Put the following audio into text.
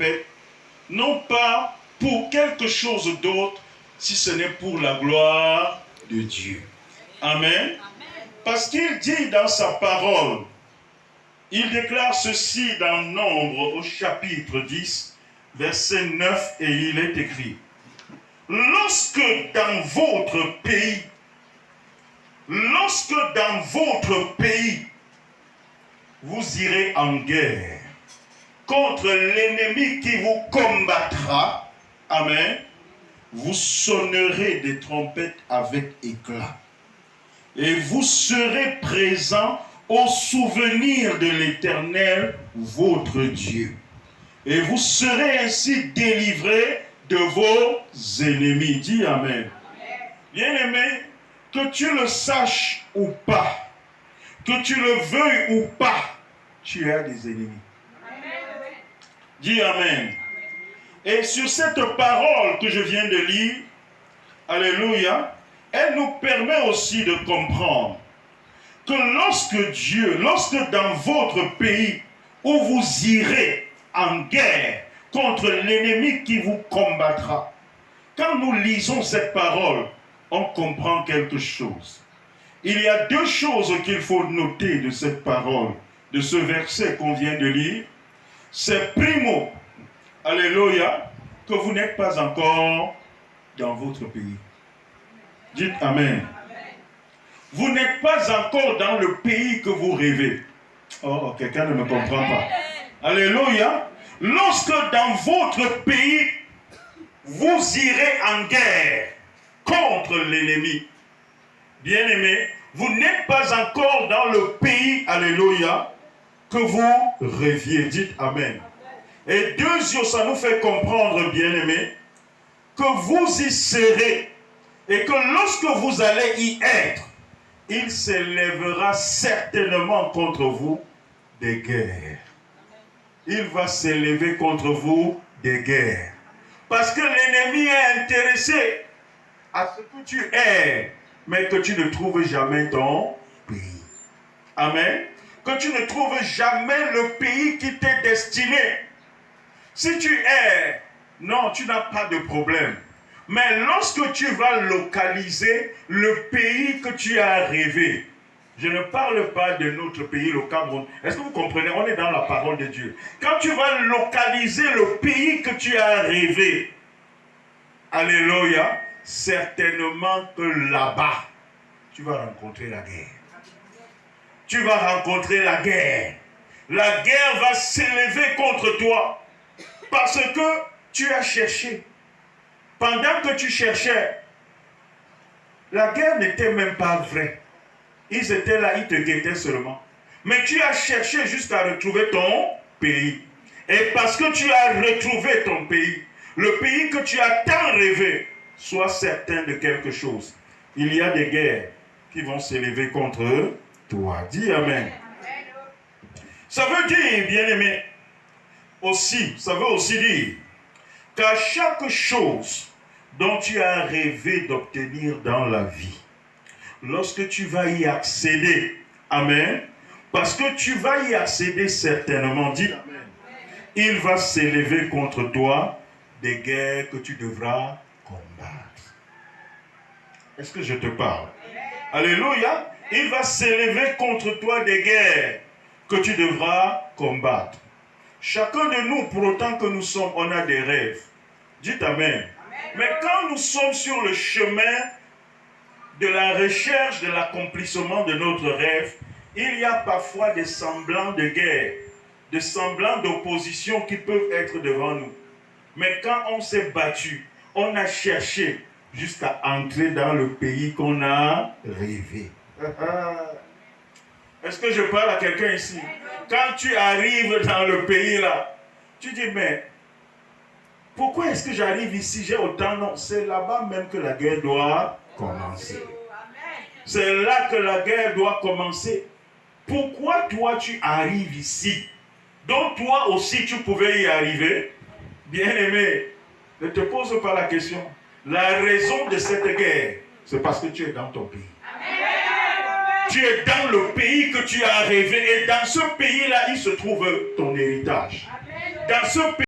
trompette, non pas pour quelque chose d'autre, si ce n'est pour la gloire de Dieu. Amen. Parce qu'il dit dans sa parole, il déclare ceci dans Nombre au chapitre 10, verset 9, et il est écrit: lorsque dans votre pays, vous irez en guerre contre l'ennemi qui vous combattra, amen, vous sonnerez des trompettes avec éclat. Et vous serez présents au souvenir de l'Éternel, votre Dieu. Et vous serez ainsi délivrés de vos ennemis. Dis amen. Bien-aimé, que tu le saches ou pas, que tu le veuilles ou pas, tu as des ennemis. Dis amen. Et sur cette parole que je viens de lire, alléluia, elle nous permet aussi de comprendre que lorsque dans votre pays où vous irez en guerre contre l'ennemi qui vous combattra, quand nous lisons cette parole, on comprend quelque chose. Il y a deux choses qu'il faut noter de cette parole, de ce verset qu'on vient de lire. C'est primo, alléluia, que vous n'êtes pas encore dans votre pays. Dites amen. Vous n'êtes pas encore dans le pays que vous rêvez. Oh, quelqu'un ne me comprend pas. Alléluia. Lorsque dans votre pays, vous irez en guerre contre l'ennemi, bien-aimé, vous n'êtes pas encore dans le pays, alléluia, que vous rêviez. Dites amen. Et deuxièmement, ça nous fait comprendre, bien-aimé, que vous y serez et que lorsque vous allez y être, il s'élèvera certainement contre vous des guerres. Il va s'élever contre vous des guerres. Parce que l'ennemi est intéressé à ce que tu es, mais que tu ne trouves jamais ton pays. Amen. Que tu ne trouves jamais le pays qui t'est destiné. Si tu es, non, tu n'as pas de problème. Mais lorsque tu vas localiser le pays que tu as rêvé, je ne parle pas de notre pays, le Cameroun. Est-ce que vous comprenez? On est dans la parole de Dieu. Quand tu vas localiser le pays que tu as rêvé, alléluia, certainement que là-bas, tu vas rencontrer la guerre. Tu vas rencontrer la guerre. La guerre va s'élever contre toi parce que tu as cherché. Pendant que tu cherchais, la guerre n'était même pas vraie. Ils étaient là, ils te guettaient seulement. Mais tu as cherché jusqu'à retrouver ton pays. Et parce que tu as retrouvé ton pays, le pays que tu as tant rêvé, sois certain de quelque chose. Il y a des guerres qui vont s'élever contre toi. Dis amen. Ça veut dire, bien-aimé, aussi, ça veut aussi dire qu'à chaque chose dont tu as rêvé d'obtenir dans la vie, lorsque tu vas y accéder, amen, parce que tu vas y accéder certainement, dis amen, il va s'élever contre toi des guerres que tu devras combattre. Est-ce que je te parle? Alléluia. Il va s'élever contre toi des guerres que tu devras combattre. Chacun de nous, pour autant que nous sommes, on a des rêves. Dites amen. Mais quand nous sommes sur le chemin de la recherche de l'accomplissement de notre rêve, il y a parfois des semblants de guerre, des semblants d'opposition qui peuvent être devant nous. Mais quand on s'est battu, on a cherché jusqu'à entrer dans le pays qu'on a rêvé. Est-ce que je parle à quelqu'un ici? Quand tu arrives dans le pays là, tu dis, mais pourquoi est-ce que j'arrive ici? J'ai autant, non, c'est là-bas même que la guerre doit commencer. C'est là que la guerre doit commencer. Pourquoi toi tu arrives ici? Donc toi aussi tu pouvais y arriver? Bien-aimé, ne te pose pas la question. La raison de cette guerre, c'est parce que tu es dans ton pays. Tu es dans le pays que tu as rêvé et dans ce pays-là, il se trouve ton héritage. Dans ce pays,